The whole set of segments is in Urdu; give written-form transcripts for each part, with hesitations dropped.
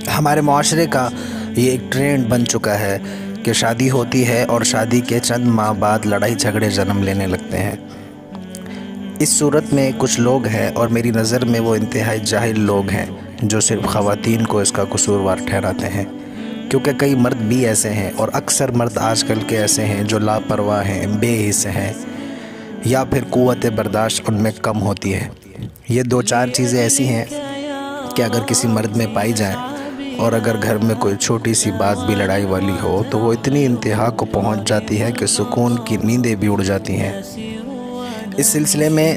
ہمارے معاشرے کا یہ ایک ٹرینڈ بن چکا ہے کہ شادی ہوتی ہے اور شادی کے چند ماہ بعد لڑائی جھگڑے جنم لینے لگتے ہیں۔ اس صورت میں کچھ لوگ ہیں، اور میری نظر میں وہ انتہائی جاہل لوگ ہیں، جو صرف خواتین کو اس کا قصوروار ٹھہراتے ہیں، کیونکہ کئی مرد بھی ایسے ہیں، اور اکثر مرد آج کل کے ایسے ہیں جو لاپرواہ ہیں، بے حس ہیں، یا پھر قوت برداشت ان میں کم ہوتی ہے۔ یہ دو چار چیزیں ایسی ہیں کہ اگر کسی مرد میں پائی جائیں، اور اگر گھر میں کوئی چھوٹی سی بات بھی لڑائی والی ہو تو وہ اتنی انتہا کو پہنچ جاتی ہے کہ سکون کی نیندیں بھی اڑ جاتی ہیں۔ اس سلسلے میں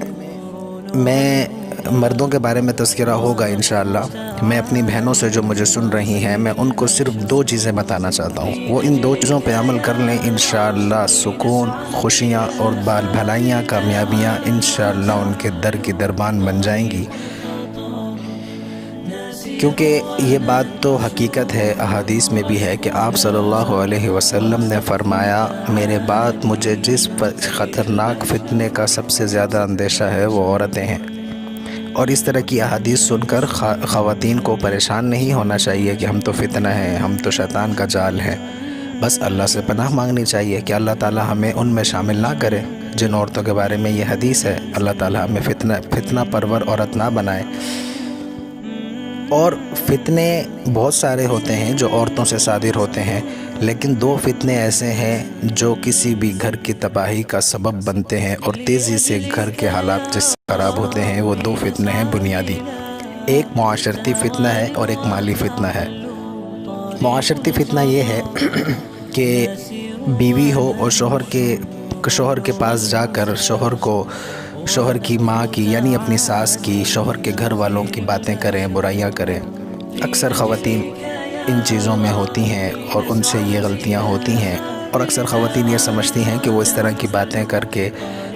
مردوں کے بارے میں تذکرہ ہوگا انشاءاللہ۔ میں اپنی بہنوں سے جو مجھے سن رہی ہیں، میں ان کو صرف دو چیزیں بتانا چاہتا ہوں، وہ ان دو چیزوں پہ عمل کر لیں، انشاءاللہ سکون، خوشیاں اور بھلائیاں، کامیابیاں انشاءاللہ ان کے در کی دربان بن جائیں گی۔ کیونکہ یہ بات تو حقیقت ہے، احادیث میں بھی ہے کہ آپ صلی اللہ علیہ وسلم نے فرمایا، میرے بعد مجھے جس خطرناک فتنے کا سب سے زیادہ اندیشہ ہے وہ عورتیں ہیں۔ اور اس طرح کی احادیث سن کر خواتین کو پریشان نہیں ہونا چاہیے کہ ہم تو فتنہ ہیں، ہم تو شیطان کا جال ہیں۔ بس اللہ سے پناہ مانگنی چاہیے کہ اللہ تعالی ہمیں ان میں شامل نہ کرے جن عورتوں کے بارے میں یہ حدیث ہے۔ اللہ تعالی ہمیں فتنہ پرور عورت نہ بنائے۔ اور فتنے بہت سارے ہوتے ہیں جو عورتوں سے صادر ہوتے ہیں، لیکن دو فتنے ایسے ہیں جو کسی بھی گھر کی تباہی کا سبب بنتے ہیں اور تیزی سے گھر کے حالات جس سے خراب ہوتے ہیں۔ وہ دو فتنے ہیں بنیادی، ایک معاشرتی فتنہ ہے اور ایک مالی فتنہ ہے۔ معاشرتی فتنہ یہ ہے کہ بیوی ہو اور شوہر کے پاس جا کر شوہر کی ماں کی یعنی اپنی ساس کی، شوہر کے گھر والوں کی باتیں کریں، برائیاں کریں۔ اکثر خواتین ان چیزوں میں ہوتی ہیں اور ان سے یہ غلطیاں ہوتی ہیں، اور اکثر خواتین یہ سمجھتی ہیں کہ وہ اس طرح کی باتیں کر کے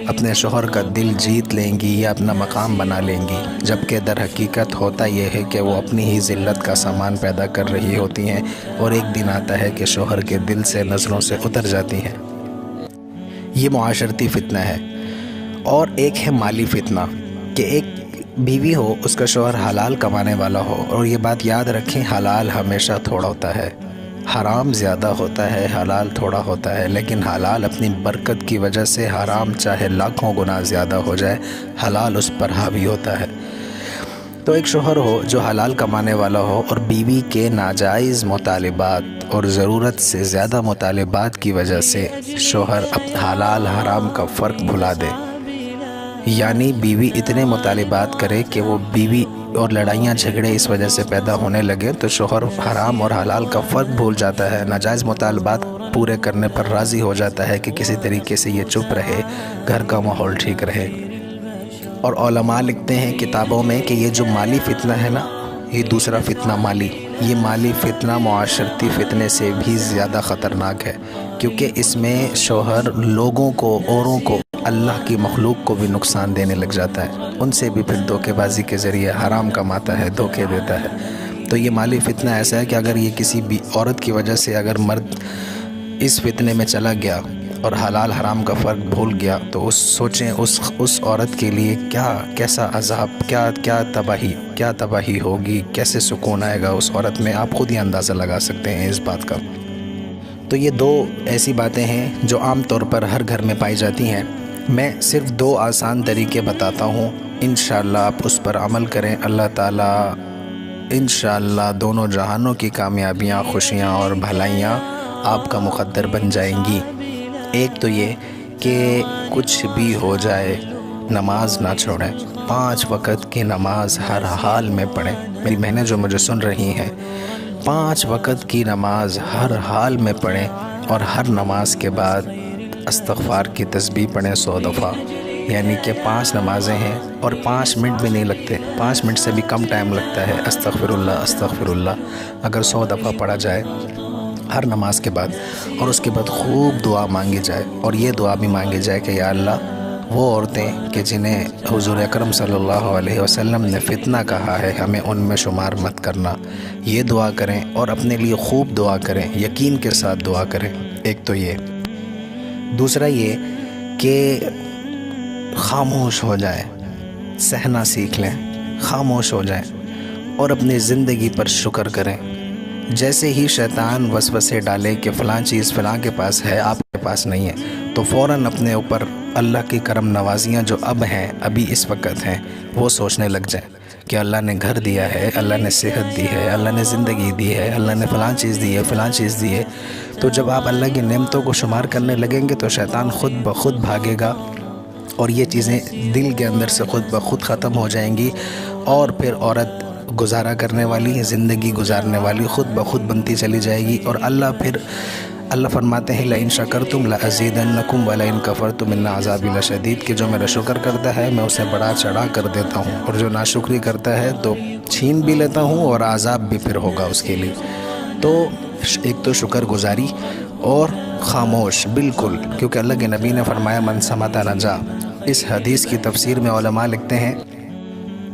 اپنے شوہر کا دل جیت لیں گی یا اپنا مقام بنا لیں گی، جبکہ در حقیقت ہوتا یہ ہے کہ وہ اپنی ہی ذلت کا سامان پیدا کر رہی ہوتی ہیں، اور ایک دن آتا ہے کہ شوہر کے دل سے نظروں سے اتر جاتی ہیں۔ یہ معاشرتی فتنہ ہے۔ اور ایک ہے مالی فتنہ، کہ ایک بیوی ہو، اس کا شوہر حلال کمانے والا ہو، اور یہ بات یاد رکھیں، حلال ہمیشہ تھوڑا ہوتا ہے، حرام زیادہ ہوتا ہے، حلال تھوڑا ہوتا ہے، لیکن حلال اپنی برکت کی وجہ سے حرام چاہے لاکھوں گنا زیادہ ہو جائے، حلال اس پر حاوی ہوتا ہے۔ تو ایک شوہر ہو جو حلال کمانے والا ہو، اور بیوی کے ناجائز مطالبات اور ضرورت سے زیادہ مطالبات کی وجہ سے شوہر حلال حرام کا فرق بھلا دے، یعنی بیوی اتنے مطالبات کرے کہ وہ بیوی اور لڑائیاں جھگڑے اس وجہ سے پیدا ہونے لگے، تو شوہر حرام اور حلال کا فرق بھول جاتا ہے، ناجائز مطالبات پورے کرنے پر راضی ہو جاتا ہے کہ کسی طریقے سے یہ چپ رہے، گھر کا ماحول ٹھیک رہے۔ اور علماء لکھتے ہیں کتابوں میں کہ یہ جو مالی فتنہ ہے نا، یہ دوسرا فتنہ یہ مالی فتنہ معاشرتی فتنے سے بھی زیادہ خطرناک ہے، کیونکہ اس میں شوہر لوگوں کو، اوروں کو، اللہ کی مخلوق کو بھی نقصان دینے لگ جاتا ہے، ان سے بھی پھر دھوکے بازی کے ذریعے حرام کماتا ہے، دھوکے دیتا ہے۔ تو یہ مالی فتنہ ایسا ہے کہ اگر یہ کسی بھی عورت کی وجہ سے اگر مرد اس فتنے میں چلا گیا اور حلال حرام کا فرق بھول گیا، تو سوچیں اس عورت کے لیے کیسا عذاب، کیا تباہی ہوگی، کیسے سکون آئے گا اس عورت میں، آپ خود ہی اندازہ لگا سکتے ہیں اس بات کا۔ تو یہ دو ایسی باتیں ہیں جو عام طور پر ہر گھر میں پائی جاتی ہیں۔ میں صرف دو آسان طریقے بتاتا ہوں، انشاءاللہ آپ اس پر عمل کریں، اللہ تعالیٰ انشاءاللہ دونوں جہانوں کی کامیابیاں، خوشیاں اور بھلائیاں آپ کا مقدر بن جائیں گی۔ ایک تو یہ کہ کچھ بھی ہو جائے نماز نہ چھوڑیں، 5 وقت کی نماز ہر حال میں پڑھیں۔ میری بہنیں جو مجھے سن رہی ہیں، 5 وقت کی نماز ہر حال میں پڑھیں، اور ہر نماز کے بعد استغفار کی تسبیح پڑھیں 100 دفعہ، یعنی کہ 5 نمازیں ہیں اور 5 منٹ بھی نہیں لگتے، 5 منٹ سے بھی کم ٹائم لگتا ہے استغفر اللہ اگر 100 دفعہ پڑھا جائے ہر نماز کے بعد، اور اس کے بعد خوب دعا مانگی جائے، اور یہ دعا بھی مانگی جائے کہ یا اللہ وہ عورتیں کہ جنہیں حضور اکرم صلی اللہ علیہ وسلم نے فتنہ کہا ہے، ہمیں ان میں شمار مت کرنا، یہ دعا کریں، اور اپنے لیے خوب دعا کریں، یقین کے ساتھ دعا کریں۔ ایک تو یہ، دوسرا یہ کہ خاموش ہو جائیں، سہنا سیکھ لیں، خاموش ہو جائیں اور اپنی زندگی پر شکر کریں۔ جیسے ہی شیطان وسوسے ڈالے کہ فلاں چیز فلاں کے پاس ہے آپ کے پاس نہیں ہے، تو فوراً اپنے اوپر اللہ کی کرم نوازیاں جو اب ہیں، ابھی اس وقت ہیں، وہ سوچنے لگ جائیں کہ اللہ نے گھر دیا ہے، اللہ نے صحت دی ہے، اللہ نے زندگی دی ہے، اللہ نے فلاں چیز دی ہے، فلاں چیز دی ہے۔ تو جب آپ اللہ کی نعمتوں کو شمار کرنے لگیں گے تو شیطان خود بخود بھاگے گا، اور یہ چیزیں دل کے اندر سے خود بخود ختم ہو جائیں گی، اور پھر عورت گزارا کرنے والی، زندگی گزارنے والی خود بخود بنتی چلی جائے گی۔ اور اللہ فرماتے ہیں لَإِن شَكَرْتُمْ لَأَزِيدَنَّكُمْ وَلَإِن كَفَرْتُمْ إِنَّ عَذَابِي لَشَدِيدٌ کہ جو میرا شکر کرتا ہے میں اسے بڑا چڑھا کر دیتا ہوں، اور جو ناشکری کرتا ہے تو چھین بھی لیتا ہوں، اور عذاب بھی پھر ہوگا اس کے لیے۔ تو ایک تو شکر گزاری اور خاموش بالکل، کیونکہ اللہ کے نبی نے فرمایا من صمت نجا۔ اس حدیث کی تفسیر میں علماء لکھتے ہیں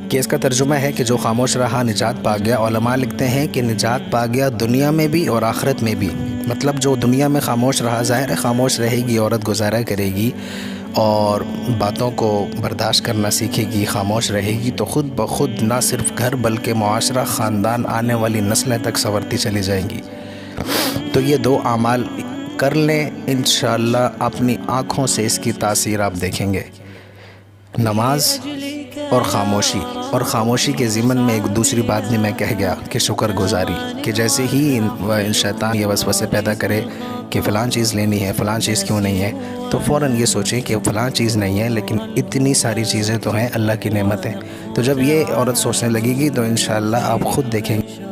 کہ اس کا ترجمہ ہے کہ جو خاموش رہا نجات پا گیا۔ علماء لکھتے ہیں کہ نجات پا گیا دنیا میں بھی اور آخرت میں بھی، مطلب جو دنیا میں خاموش رہا، ظاہر ہے خاموش رہے گی عورت، گزارا کرے گی اور باتوں کو برداشت کرنا سیکھے گی، خاموش رہے گی، تو خود بخود نہ صرف گھر بلکہ معاشرہ، خاندان، آنے والی نسلیں تک سنورتی چلی جائیں گی۔ تو یہ دو اعمال کر لیں، انشاءاللہ اپنی آنکھوں سے اس کی تاثیر آپ دیکھیں گے، نماز اور خاموشی۔ اور خاموشی کے ضمن میں ایک دوسری بات بھی میں کہہ گیا کہ شکر گزاری، کہ جیسے ہی شیطان یہ وسوسے پیدا کرے کہ فلاں چیز لینی ہے، فلاں چیز کیوں نہیں ہے، تو فوراً یہ سوچیں کہ فلاں چیز نہیں ہے لیکن اتنی ساری چیزیں تو ہیں، اللہ کی نعمتیں۔ تو جب یہ عورت سوچنے لگے گی تو انشاءاللہ آپ خود دیکھیں گے